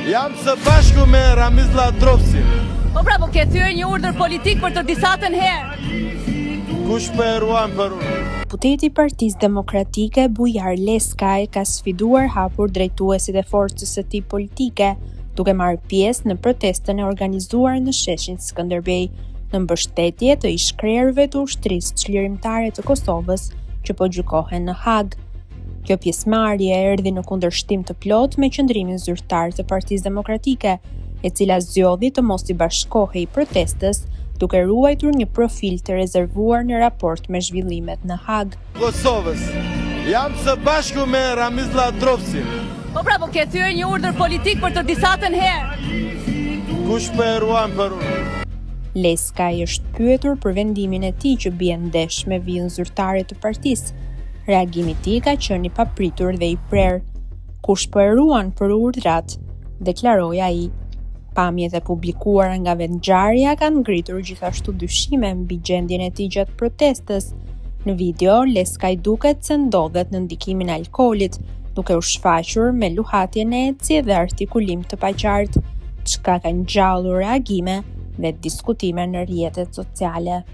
Jam së bashku me Ramiz Ladrovsin. Po pra, po ke thyer një urdhër politik për të disatën herë. Kush për e ruan për unë? Deputeti i Partisë Demokratike Bujar Leskaj ka sfiduar hapur drejtuesit e forcës së tij politike, duke marrë pjesë në protestën e organizuar në sheshin Skënderbej, në mbështetje të ish-krerëve të ushtrisë çlirimtare të Kosovës që po gjykohen në Hag. Kjo pjesëmarrje erdhi në kundërshtim të plotë me qëndrimin zyrtar të Partisë Demokratike, e cila zgjodhi të mos i bashkohej protestës, duke ruajtur një profil të rezervuar në raport me zhvillimet në Hag. Kosovës. Jam së bashku me Ramiz Ladrovsin. Po pra, po ke thyer një urdhër politik për të disatën herë. Kush për e ruan për unë? Leskaj është pyetur për vendimin e tij që bie ndesh me vijën zyrtare të partisë. Reagimi i tij ka qenë i papritur dhe i prerë. Kush po e ruan për urdhrat, deklaroi ai. Pamjet e publikuara nga vendngjarja kanë ngritur gjithashtu dyshime mbi gjendjen e tij gjatë protestës. Në video, Leskaj duket se ndodhet në ndikimin e alkoolit, duke u shfaqur me luhatje në ecje dhe artikulim të paqartë, çka ka ngjallur reagime dhe diskutime në rrjetet sociale.